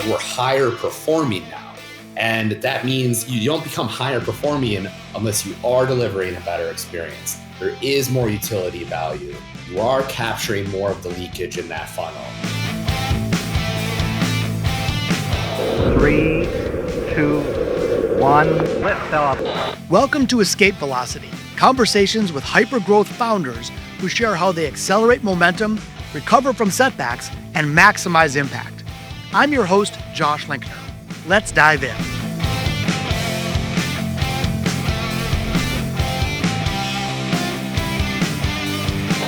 we're higher performing now. And that means you don't become higher performing unless you are delivering a better experience. There is more utility value. You are capturing more of the leakage in that funnel. 3, 2, 1, lift off. Welcome to Escape Velocity, conversations with hyper-growth founders who share how they accelerate momentum, recover from setbacks, and maximize impact. I'm your host, Josh Linkner. Let's dive in.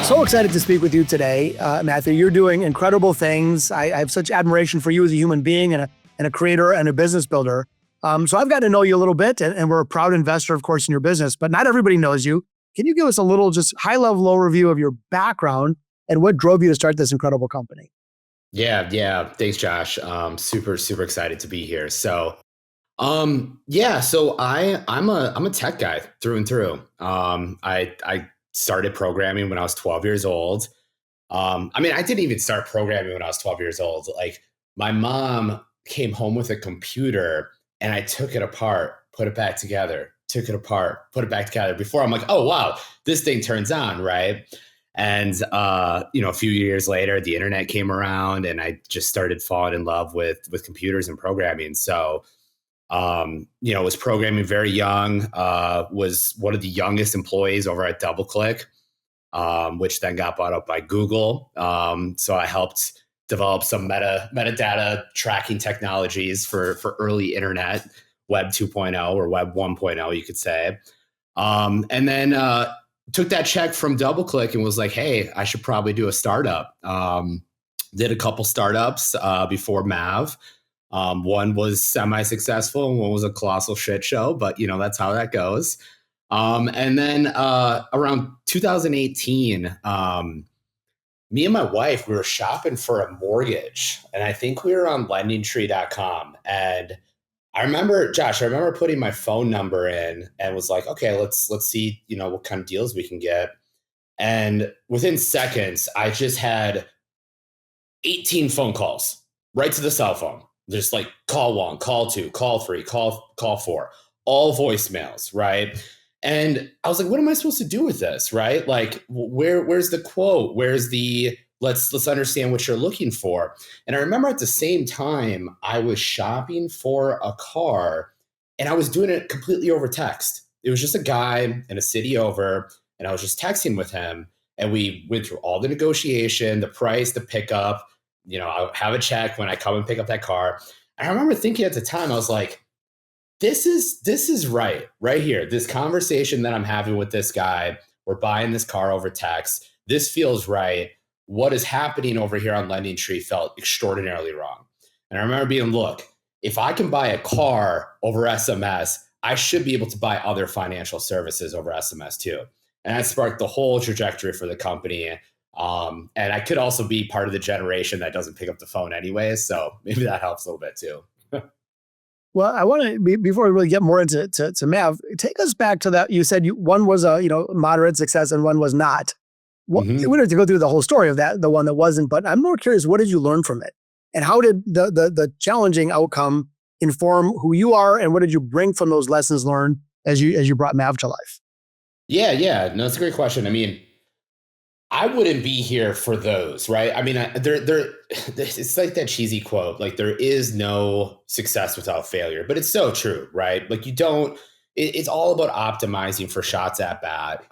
So excited to speak with you today, Matthew. You're doing incredible things. I have such admiration for you as a human being and a creator and a business builder. So I've got to know you a little bit, and we're a proud investor, of course, in your business, but not everybody knows you. Can you give us a little just high-level overview of your background and what drove you to start this incredible company? Yeah. Thanks, Josh. Super excited to be here. So, I'm a tech guy through and through. I started programming when I was 12 years old. I didn't even start programming when I was 12 years old. Like, my mom came home with a computer and I took it apart, put it back together, took it apart, put it back together before I'm like, oh, wow, this thing turns on, right? And, a few years later, the internet came around and I just started falling in love with computers and programming. So, was programming very young, was one of the youngest employees over at DoubleClick, which then got bought up by Google. So I helped develop some metadata tracking technologies for early internet, Web 2.0 or Web 1.0, you could say. And then took that check from DoubleClick and was like, hey, I should probably do a startup. Did a couple startups before Mav. One was semi-successful and one was a colossal shit show, but that's how that goes. And then around 2018, me and my wife, we were shopping for a mortgage, and I think we were on lendingtree.com. And I remember putting my phone number in and was like, okay, let's see, what kind of deals we can get. And within seconds, I just had 18 phone calls right to the cell phone. Just like call 1, call 2, call 3, call 4, all voicemails, right? And I was like, what am I supposed to do with this, right? Like, where's the quote? Where's the let's understand what you're looking for? And I remember at the same time, I was shopping for a car and I was doing it completely over text. It was just a guy in a city over, and I was just texting with him. And we went through all the negotiation, the price, the pickup. I'll have a check when I come and pick up that car. And I remember thinking at the time, I was like, this is right here. This conversation that I'm having with this guy, we're buying this car over text. This feels right. What is happening over here on LendingTree felt extraordinarily wrong. And I remember being, look, if I can buy a car over SMS, I should be able to buy other financial services over SMS too. And that sparked the whole trajectory for the company. And I could also be part of the generation that doesn't pick up the phone anyway. So maybe that helps a little bit too. Well, I want to, before we really get more into Mav, take us back to that. You said one was a moderate success and one was not. We don't have to go through the whole story of that, the one that wasn't, but I'm more curious, what did you learn from it? And how did the challenging outcome inform who you are, and what did you bring from those lessons learned as you brought Mav to life? Yeah. No, it's a great question. I wouldn't be here for those, right? It's like that cheesy quote, like there is no success without failure, but it's so true, right? Like it's all about optimizing for shots at bat.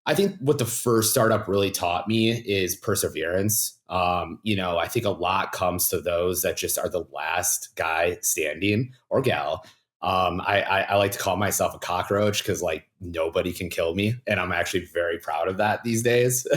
I think what the first startup really taught me is perseverance. I think a lot comes to those that just are the last guy standing or gal. I like to call myself a cockroach because like nobody can kill me, and I'm actually very proud of that these days.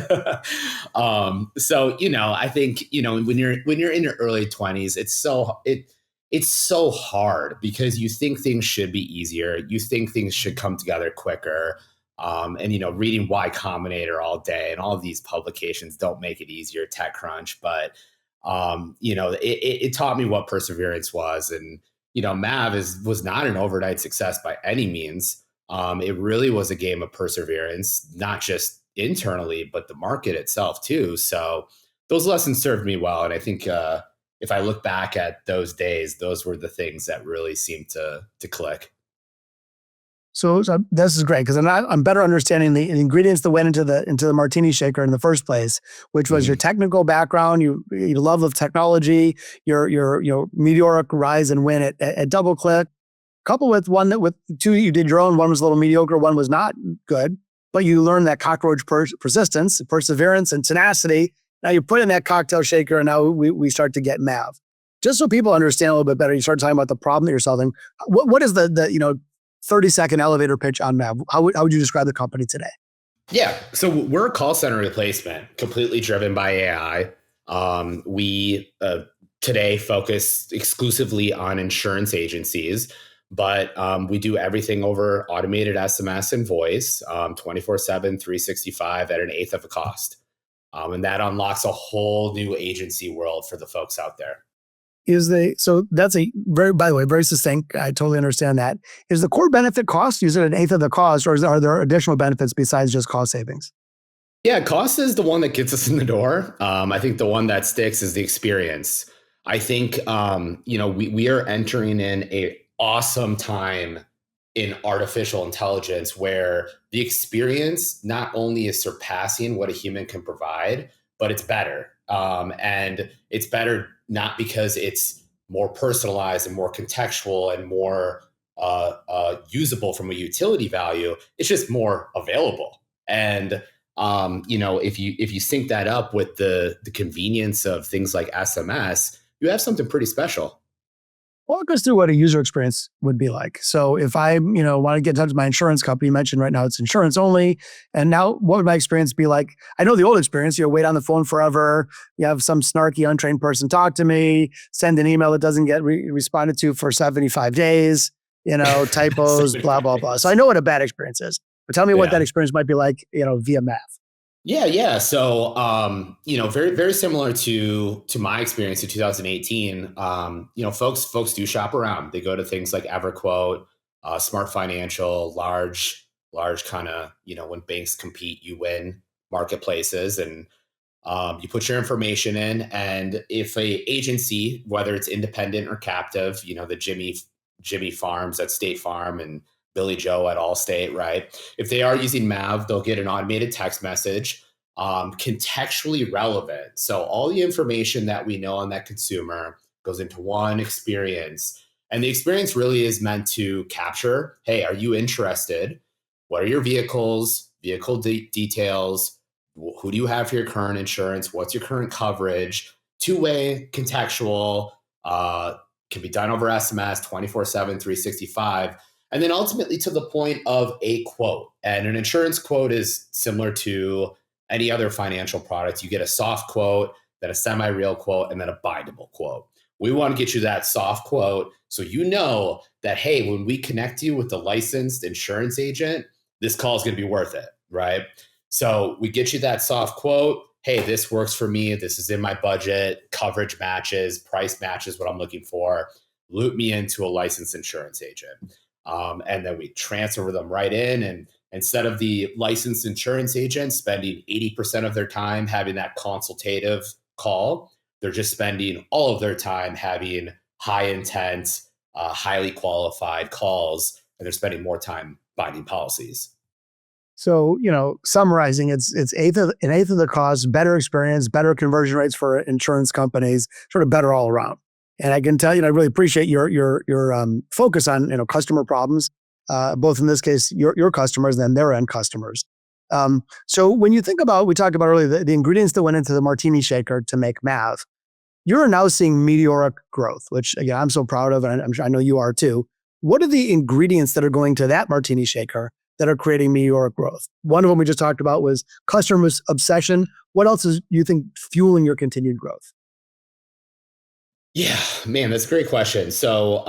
I think when you're in your early 20s, it's so hard because you think things should be easier, you think things should come together quicker, reading Y Combinator all day and all of these publications don't make it easier, TechCrunch, but it taught me what perseverance was. And Mav was not an overnight success by any means. It really was a game of perseverance, not just internally, but the market itself too. So those lessons served me well. And I think, if I look back at those days, those were the things that really seemed to click. So this is great because I'm better understanding the ingredients that went into the martini shaker in the first place, which was your Mhm. technical background, your love of technology, your meteoric rise and win at DoubleClick, coupled with with two you did your own. One was a little mediocre, one was not good, but you learned that cockroach persistence, perseverance, and tenacity. Now you put in that cocktail shaker, and now we start to get Mav. Just so people understand a little bit better, you start talking about the problem that you're solving. What is the 30-second elevator pitch on Mav? How would you describe the company today? Yeah. So we're a call center replacement, completely driven by AI. We today focus exclusively on insurance agencies, but we do everything over automated SMS and voice 24/7, 365 at an eighth of a cost. And that unlocks a whole new agency world for the folks out there. So that's a very, by the way, very succinct. I totally understand that. Is the core benefit cost? Is it an eighth of the cost, or are there additional benefits besides just cost savings? Yeah, cost is the one that gets us in the door. I think the one that sticks is the experience. I think we are entering in a awesome time in artificial intelligence where the experience not only is surpassing what a human can provide, but it's better. And it's better not because it's more personalized and more contextual and more usable from a utility value. It's just more available. And if you sync that up with the convenience of things like SMS, you have something pretty special. Walk us through what a user experience would be like. So if I, want to get in touch with my insurance company, you mentioned right now it's insurance only. And now what would my experience be like? I know the old experience, wait on the phone forever. You have some snarky, untrained person talk to me, send an email that doesn't get responded to for 75 days, typos, blah, blah, blah. So I know what a bad experience is, but tell me what that Yeah. experience might be like, via Mav. Yeah, yeah. So, very, very similar to my experience in 2018. Folks do shop around. They go to things like EverQuote, Smart Financial, large kind of, when banks compete, you win marketplaces, and you put your information in. And if a agency, whether it's independent or captive, the Jimmy Farms at State Farm and Billy Joe at Allstate, right? If they are using Mav, they'll get an automated text message, contextually relevant. So all the information that we know on that consumer goes into one experience. And the experience really is meant to capture, hey, are you interested? What are your vehicle details? Who do you have for your current insurance? What's your current coverage? Two-way, contextual, can be done over SMS 24/7, 365. And then ultimately to the point of a quote. And an insurance quote is similar to any other financial product. You get a soft quote, then a semi-real quote, and then a bindable quote. We want to get you that soft quote so you know that, hey, when we connect you with the licensed insurance agent, this call is going to be worth it, right? So we get you that soft quote. Hey, this works for me. This is in my budget. Coverage matches, price matches what I'm looking for. Loop me into a licensed insurance agent. And then we transfer them right in. And instead of the licensed insurance agent spending 80% of their time having that consultative call, they're just spending all of their time having high intent, highly qualified calls, and they're spending more time binding policies. So, summarizing, it's an eighth of the cost, better experience, better conversion rates for insurance companies, sort of better all around. And I can tell you, I really appreciate your focus on customer problems, both in this case your customers and then their end customers. So when you think about, we talked about earlier the ingredients that went into the martini shaker to make Mav, you're now seeing meteoric growth, which again I'm so proud of, and I know you are too. What are the ingredients that are going to that martini shaker that are creating meteoric growth? One of them we just talked about was customer obsession. What else is you think fueling your continued growth? Yeah, man, that's a great question. So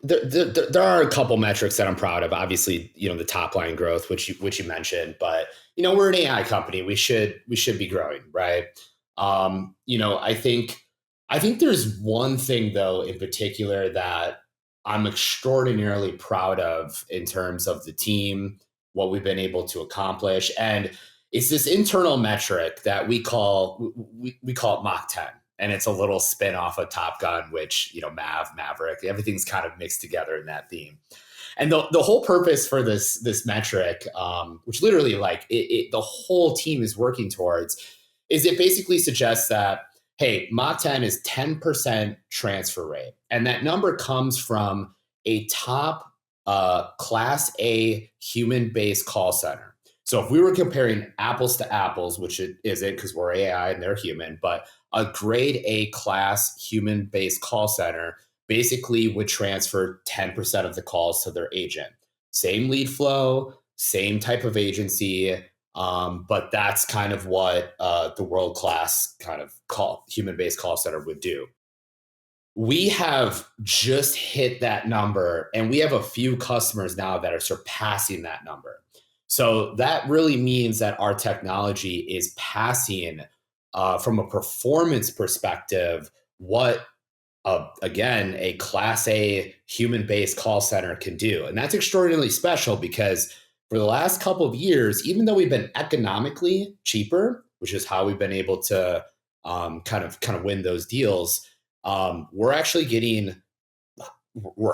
there are a couple metrics that I'm proud of. Obviously, the top line growth, which you mentioned, but we're an AI company. We should be growing, right? I think there's one thing though in particular that I'm extraordinarily proud of in terms of the team, what we've been able to accomplish, and it's this internal metric that we call it Mach 10. and it's a little spin off of Top Gun, which, Maverick, everything's kind of mixed together in that theme. And the whole purpose for this metric, which literally the whole team is working towards, is it basically suggests that, hey, Mach 10 is 10% transfer rate. And that number comes from a top class A human-based call center. So if we were comparing apples to apples, which it isn't because we're AI and they're human, but a grade A class human-based call center basically would transfer 10% of the calls to their agent. Same lead flow, same type of agency, but that's kind of what the world-class kind of human-based call center would do. We have just hit that number, and we have a few customers now that are surpassing that number. So that really means that our technology is passing, from a performance perspective, what again, a class A human-based call center can do. And that's extraordinarily special because for the last couple of years, even though we've been economically cheaper, which is how we've been able to kind of win those deals, we're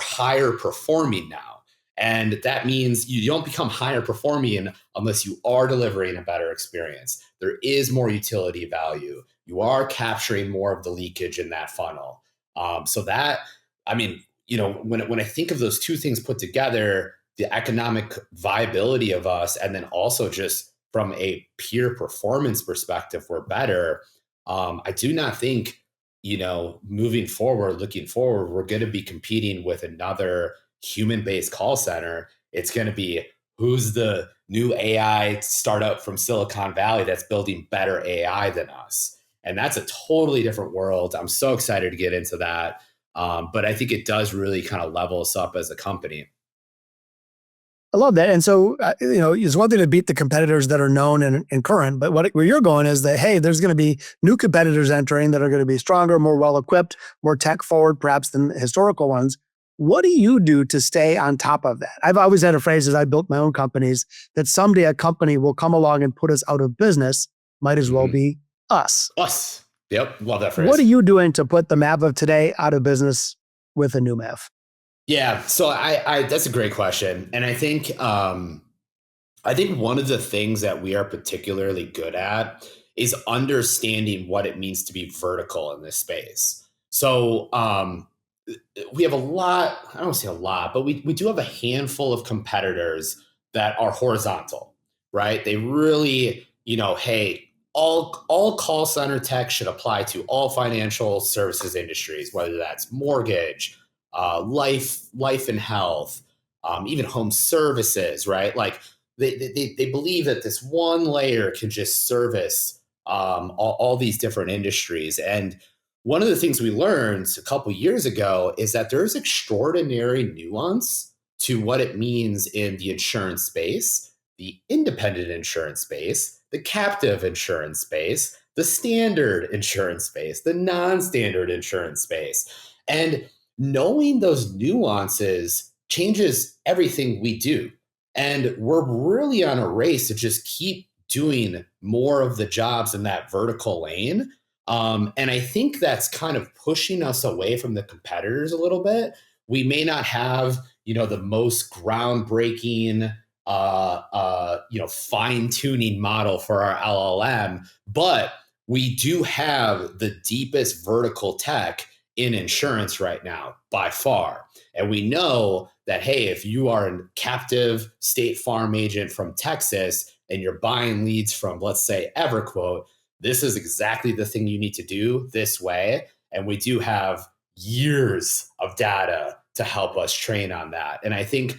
higher performing now. And that means you don't become higher performing unless you are delivering a better experience. There is more utility value. You are capturing more of the leakage in that funnel. So that, I mean, when I think of those two things put together, the economic viability of us, and then also just from a pure performance perspective, we're better. I do not think, looking forward, we're going to be competing with another human-based call center. It's going to be who's the new AI startup from Silicon Valley that's building better AI than us. And that's a totally different world. I'm so excited to get into that. But I think it does really kind of level us up as a company. I love that. And so, it's one thing to beat the competitors that are known and current, but where you're going is that, hey, there's going to be new competitors entering that are going to be stronger, more well-equipped, more tech forward, perhaps than historical ones. What do you do to stay on top of that? I've always had a phrase as I built my own companies that someday a company will come along and put us out of business. Might as well be us. Us. Yep. Love that phrase. What are you doing to put the Mav of today out of business with a new Mav? Yeah. So I that's a great question. And I think one of the things that we are particularly good at is understanding what it means to be vertical in this space. So we have a lot, I don't say a lot, but we do have a handful of competitors that are horizontal, right? They really, hey, all call center tech should apply to all financial services industries, whether that's mortgage, life and health, even home services, right? Like they believe that this one layer can just service all these different industries. And one of the things we learned a couple years ago is that there's extraordinary nuance to what it means in the insurance space, the independent insurance space, the captive insurance space, the standard insurance space, the non-standard insurance space. And knowing those nuances changes everything we do. And we're really on a race to just keep doing more of the jobs in that vertical lane. And I think that's kind of pushing us away from the competitors a little bit. We may not have, the most groundbreaking, fine-tuning model for our LLM, but we do have the deepest vertical tech in insurance right now by far. And we know that, hey, if you are a captive State Farm agent from Texas and you're buying leads from, let's say, EverQuote, this is exactly the thing you need to do this way. And we do have years of data to help us train on that. And I think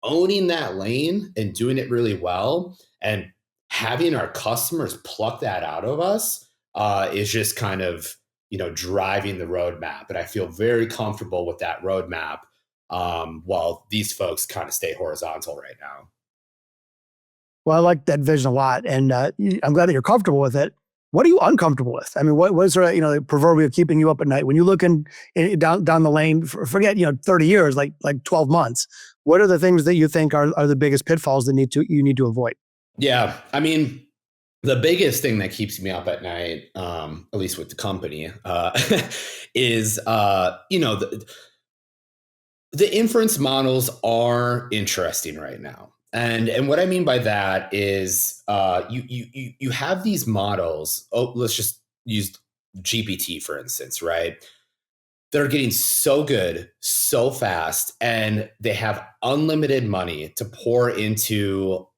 owning that lane and doing it really well and having our customers pluck that out of us is just kind of, driving the roadmap. And I feel very comfortable with that roadmap while these folks kind of stay horizontal right now. Well, I like that vision a lot. And I'm glad that you're comfortable with it. What are you uncomfortable with? I mean, what is sort of, the proverbial keeping you up at night when you look down the lane, forget, 30 years, like 12 months. What are the things that you think are the biggest pitfalls that you need to avoid? Yeah. I mean, the biggest thing that keeps me up at night, at least with the company, is the inference models are interesting right now. And what I mean by that is you have these models. Oh, let's just use GPT for instance, right? They're getting so good so fast, and they have unlimited money to pour into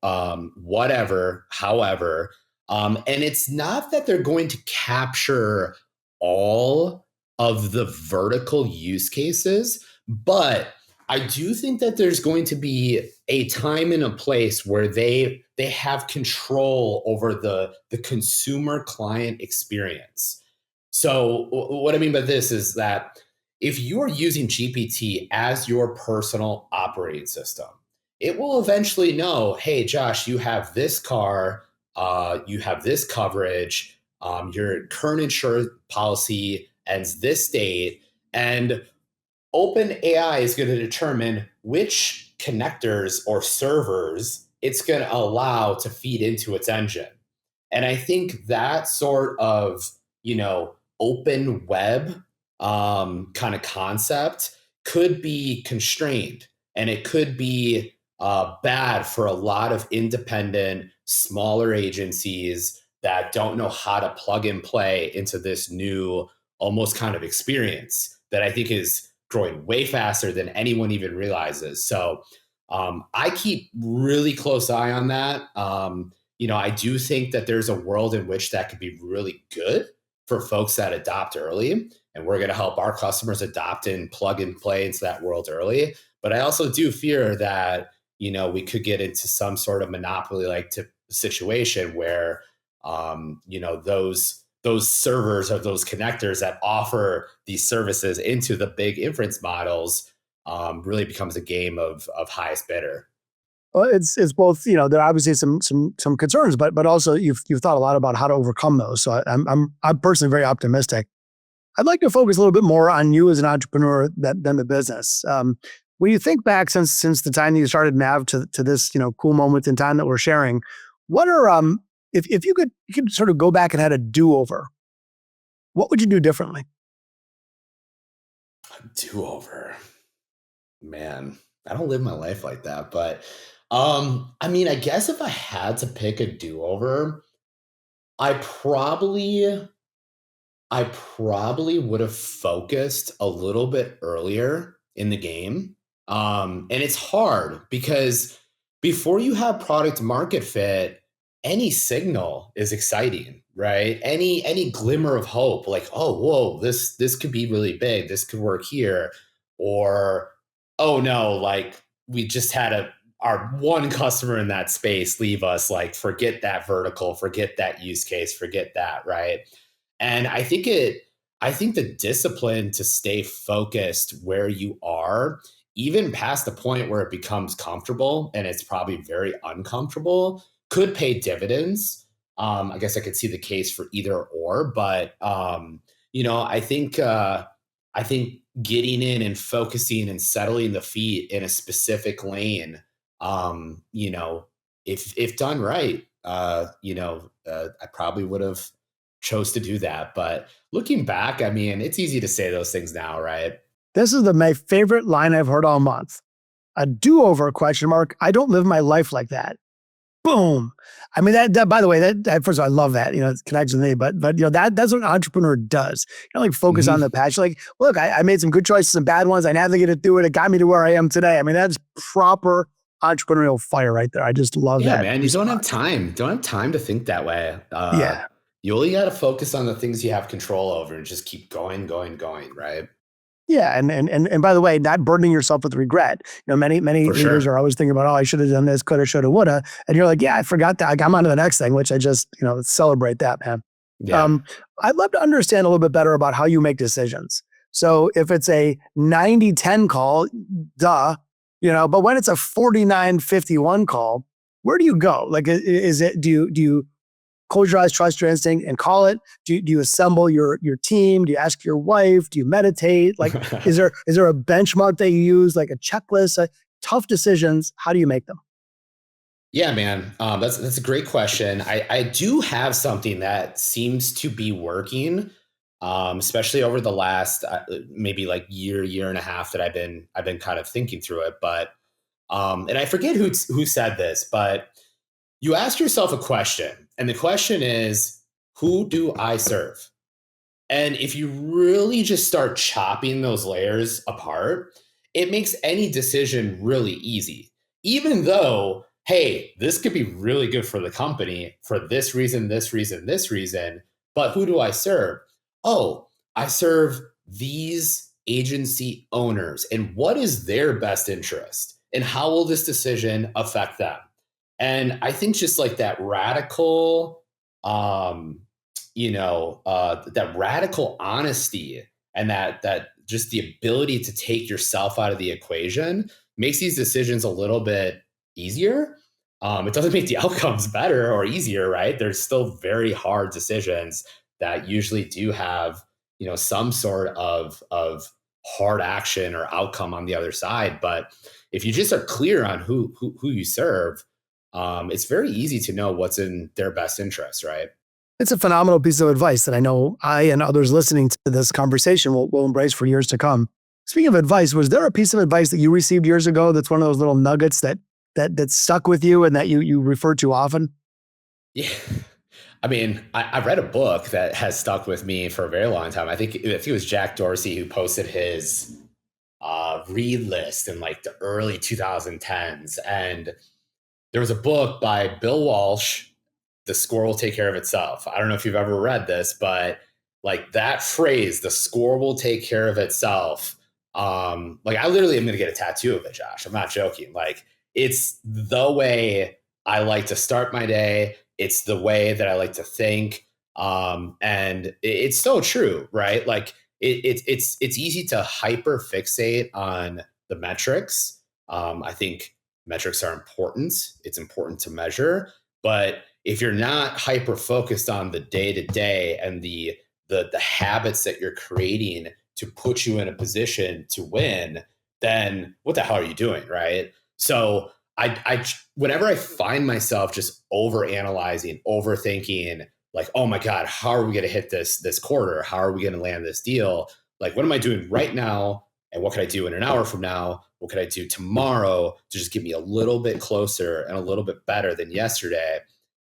whatever, however. And it's not that they're going to capture all of the vertical use cases, but I do think that there's going to be a time and a place where they have control over the consumer client experience. So what I mean by this is that if you are using GPT as your personal operating system, it will eventually know, hey, Josh, you have this car, you have this coverage, your current insurance policy ends this date, and OpenAI is going to determine which connectors or servers it's going to allow to feed into its engine. And I think that sort of, open web kind of concept could be constrained, and it could be bad for a lot of independent, smaller agencies that don't know how to plug and play into this new, almost kind of experience that I think is growing way faster than anyone even realizes. So I keep really close eye on that. I do think that there's a world in which that could be really good for folks that adopt early. And we're going to help our customers adopt and plug and play into that world early. But I also do fear that, we could get into some sort of monopoly like situation where, those servers or those connectors that offer these services into the big inference models really becomes a game of highest bidder. Well, it's both. There are obviously some concerns, but also you've thought a lot about how to overcome those. So I'm personally very optimistic. I'd like to focus a little bit more on you as an entrepreneur than the business. When you think back since the time that you started Mav to this cool moment in time that we're sharing, what are if you could sort of go back and had a do-over, what would you do differently? Do over, man. I don't live my life like that, but I mean, I guess if I had to pick a do over, I probably I probably would have focused a little bit earlier in the game. And it's hard because before you have product market fit, any signal is exciting, right? Any glimmer of hope, like, oh, whoa, this could be really big. This could work here. Or, oh no, like we just had our one customer in that space leave us, like forget that vertical, forget that use case, forget that, right? And I think the discipline to stay focused where you are, even past the point where it becomes comfortable and it's probably very uncomfortable, could pay dividends. I guess I could see the case for either or, but I think getting in and focusing and settling the feet in a specific lane, if done right, I probably would have chose to do that. But looking back, I mean, it's easy to say those things now, right? This is my favorite line I've heard all month. A do-over question mark. I don't live my life like that. Boom. I mean, that by the way, that first of all, I love that, it connects with me, but that's what an entrepreneur does. Like focus on the passion. Like, look, I made some good choices, some bad ones. I navigated through it. It got me to where I am today. I mean, that's proper entrepreneurial fire right there. I just love Yeah, that. man, you don't have time. Don't have time to think that way. Yeah. You only got to focus on the things you have control over and just keep going, going, going, right? Yeah, and by the way, not burdening yourself with regret. Many For leaders sure. are always thinking about, oh, I should have done this, coulda, shoulda, woulda, and you're like, yeah, I forgot that. I'm on to the next thing, which I just celebrate that, man. Yeah. I'd love to understand a little bit better about how you make decisions. So if it's a 90-10 call, duh, but when it's a 49-51 call, where do you go? Like, is it do you close your eyes, trust your instinct, and call it? Do you assemble your team? Do you ask your wife? Do you meditate? Like, is there a benchmark that you use, like a checklist? Tough decisions. How do you make them? Yeah, man. That's a great question. I do have something that seems to be working, especially over the last maybe like year and a half that I've been kind of thinking through it. But and I forget who said this, but you ask yourself a question, and the question is, who do I serve? And if you really just start chopping those layers apart, it makes any decision really easy. Even though, hey, this could be really good for the company for this reason, this reason, this reason. But who do I serve? Oh, I serve these agency owners. And what is their best interest? And how will this decision affect them? And I think just like that radical, um, that radical honesty and that just the ability to take yourself out of the equation makes these decisions a little bit easier. It doesn't make the outcomes better or easier, right? There's still very hard decisions that usually do have, some sort of hard action or outcome on the other side. But if you just are clear on who you serve, it's very easy to know what's in their best interest, right? It's a phenomenal piece of advice that I know I and others listening to this conversation will embrace for years to come. Speaking of advice, was there a piece of advice that you received years ago that's one of those little nuggets that stuck with you and that you refer to often? Yeah. I mean, I read a book that has stuck with me for a very long time. I think it was Jack Dorsey who posted his read list in like the early 2010s. And there was a book by Bill Walsh, The Score Will Take Care of Itself. I don't know if you've ever read this, but like that phrase, the score will take care of itself. Like I literally am going to get a tattoo of it, Josh. I'm not joking. Like it's the way I like to start my day. It's the way that I like to think. And it's so true, right? Like it's easy to hyper fixate on the metrics. I think metrics are important. It's important to measure, but if you're not hyper focused on the day to day and the habits that you're creating to put you in a position to win, then what the hell are you doing, right? So I whenever I find myself just over analyzing, overthinking, like, oh my god, how are we going to hit this quarter? How are we going to land this deal? Like, what am I doing right now? And what can I do in an hour from now? What can I do tomorrow to just get me a little bit closer and a little bit better than yesterday?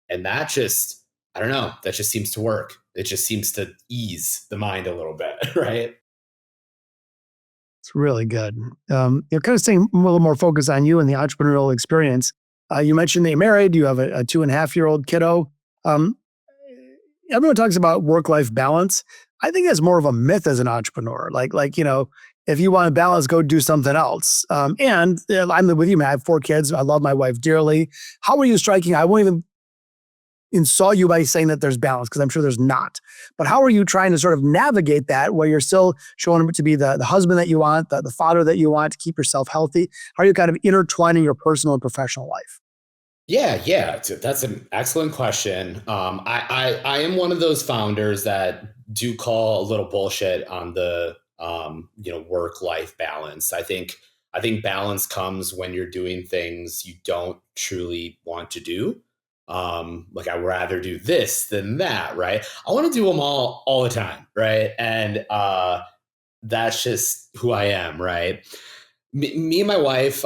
And that just, I don't know, that just seems to work. It just seems to ease the mind a little bit, right? It's really good. You're kind of staying a little more focused on you and the entrepreneurial experience. You mentioned that you're married. You have a 2.5-year-old kiddo. Um, Everyone talks about work-life balance. I think that's more of a myth as an entrepreneur. If you want to balance, go do something else. I'm with you, man. I have 4 kids. I love my wife dearly. How are you striking? I won't even insult you by saying that there's balance because I'm sure there's not. But how are you trying to sort of navigate that where you're still showing up to be the husband that you want, the father that you want to keep yourself healthy? How are you kind of intertwining your personal and professional life? Yeah. That's an excellent question. I am one of those founders that do call a little bullshit on the work life balance. I think balance comes when you're doing things you don't truly want to do. Like I'd rather do this than that, right? I want to do them all the time, right? And that's just who I am, right? Me and my wife,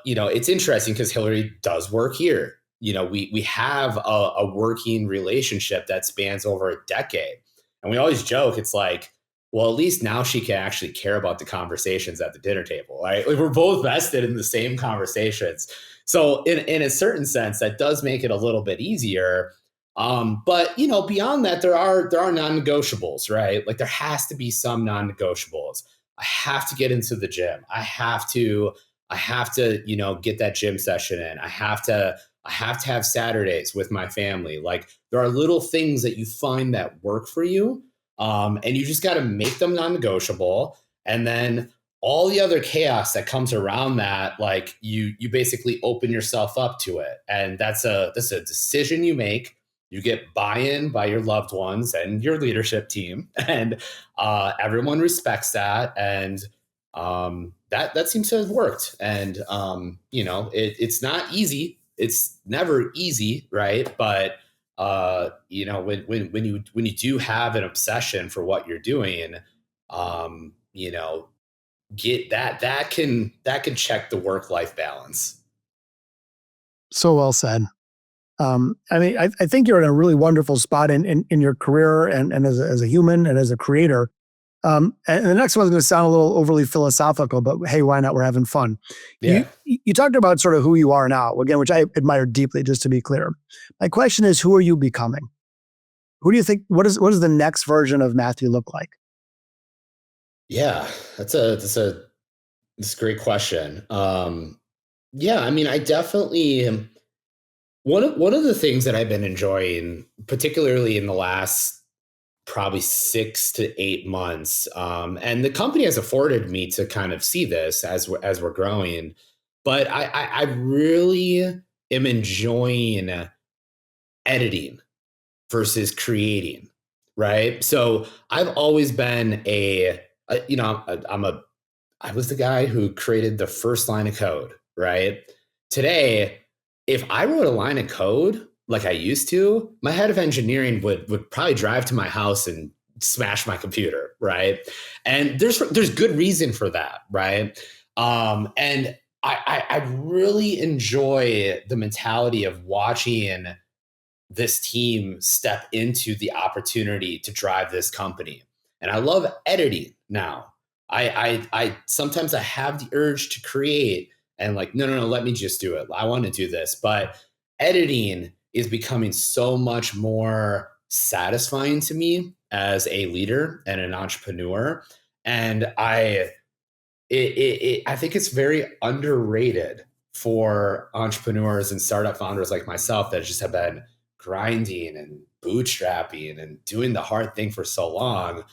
it's interesting because Hillary does work here. We have a working relationship that spans over a decade, and we always joke. It's like, well, at least now she can actually care about the conversations at the dinner table, right? Like we're both vested in the same conversations. So in a certain sense, that does make it a little bit easier. But beyond that, there are non-negotiables, right? Like there has to be some non-negotiables. I have to get into the gym. I have to, get that gym session in. I have to have Saturdays with my family. Like there are little things that you find that work for you. And you just got to make them non-negotiable. And then all the other chaos that comes around that, like you basically open yourself up to it. And that's a decision you make. You get buy-in by your loved ones and your leadership team, and everyone respects that. And that seems to have worked. And it's not easy. it's never easy, right? But when you do have an obsession for what you're doing, you know, get that can check the work life balance. So well said. I mean, I think you're in a really wonderful spot in your career and as a human and as a creator. And the next one's going to sound a little overly philosophical, but hey, why not? We're having fun. You Yeah. you talked about sort of who you are now, again, which I admire deeply. Just to be clear, my question is, who are you becoming? Who do you think? What does the next version of Matthew look like? Yeah, that's a great question. Yeah, I mean, I definitely one of the things that I've been enjoying, particularly in the last probably 6 to 8 months, and the company has afforded me to kind of see this as we're growing, but I really am enjoying editing versus creating, right? So I've always been I was the guy who created the first line of code, right? Today, if I wrote a line of code like I used to, my head of engineering would probably drive to my house and smash my computer, right? And there's good reason for that, right? And I really enjoy the mentality of watching this team step into the opportunity to drive this company. And I love editing now. I sometimes I have the urge to create and like, no, let me just do it. I want to do this. But editing is becoming so much more satisfying to me as a leader and an entrepreneur. And I think it's very underrated for entrepreneurs and startup founders like myself that just have been grinding and bootstrapping and doing the hard thing for so long.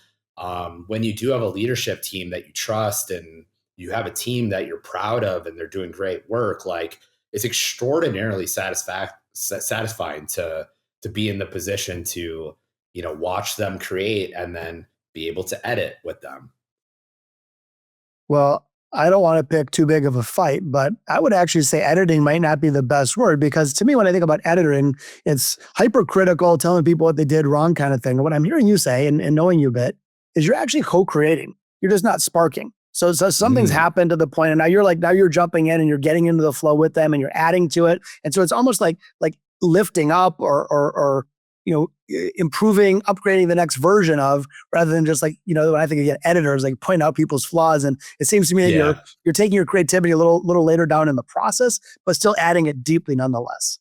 When you do have a leadership team that you trust and you have a team that you're proud of and they're doing great work, like it's extraordinarily satisfying to be in the position to watch them create and then be able to edit with them. Well, I don't want to pick too big of a fight, but I would actually say editing might not be the best word because to me, when I think about editing, it's hypercritical, telling people what they did wrong kind of thing. And what I'm hearing you say and knowing you a bit is you're actually co-creating. You're just not sparking. So something's Mm, happened to the point, and now you're jumping in and you're getting into the flow with them and you're adding to it. And so it's almost like lifting up or improving, upgrading the next version of, rather than just like, when I think again, editors like point out people's flaws. And it seems to me that you're yeah. you're taking your creativity a little later down in the process, but still adding it deeply nonetheless.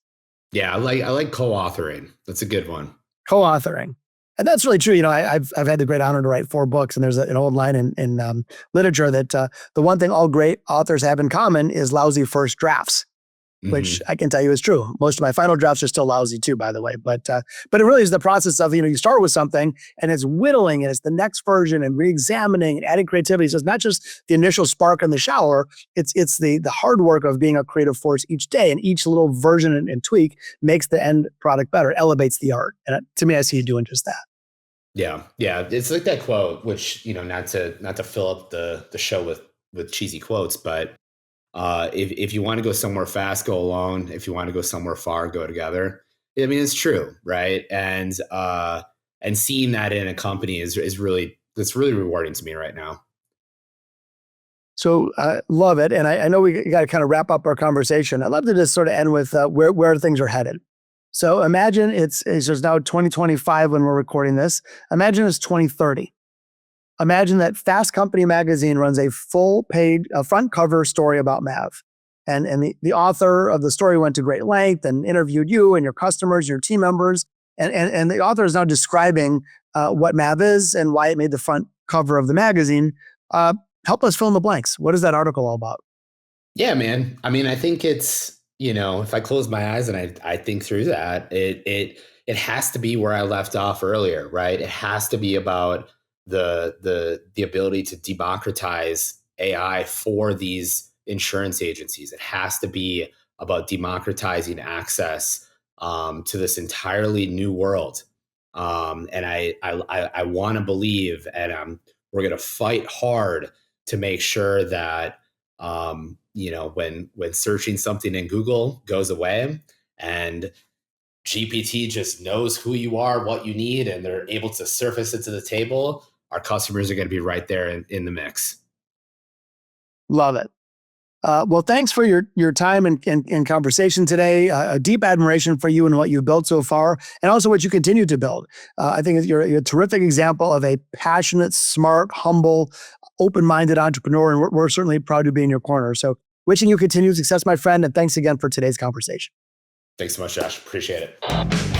Yeah, I like co-authoring. That's a good one. Co-authoring. And that's really true. I've had the great honor to write 4 books, and there's an old line in literature that the one thing all great authors have in common is lousy first drafts, which Hmm. I can tell you is true. Most of my final drafts are still lousy too, by the way. But it really is the process of, you start with something and it's whittling and it's the next version and re-examining and adding creativity. So it's not just the initial spark in the shower. It's the hard work of being a creative force each day, and each little version and tweak makes the end product better, elevates the art. And to me, I see you doing just that. Yeah. It's like that quote, which not to fill up the show with cheesy quotes, but if you want to go somewhere fast, go alone. If you want to go somewhere far, go together. I mean, it's true, right? And seeing that in a company is really it's really rewarding to me right now. So I love it. And I know we got to kind of wrap up our conversation. I'd love to just sort of end with where things are headed. So imagine it's just now 2025 when we're recording this. Imagine it's 2030. Imagine that Fast Company magazine runs a full page, a front cover story about Mav. And the author of the story went to great length and interviewed you and your customers, your team members. And the author is now describing what Mav is and why it made the front cover of the magazine. Uh, Help us fill in the blanks. What is that article all about? Yeah, man. I mean, I think it's, if I close my eyes and I think through that, it has to be where I left off earlier, right? It has to be about the ability to democratize AI for these insurance agencies. It has to be about democratizing access to this entirely new world. And I want to believe, and we're going to fight hard to make sure that when searching something in Google goes away and GPT just knows who you are, what you need, and they're able to surface it to the table, our customers are going to be right there in the mix. Love it. Well, thanks for your time and conversation today. A deep admiration for you and what you've built so far, and also what you continue to build. I think you're a terrific example of a passionate, smart, humble, open-minded entrepreneur, and we're certainly proud to be in your corner. So wishing you continued success, my friend, and thanks again for today's conversation. Thanks so much, Josh. Appreciate it.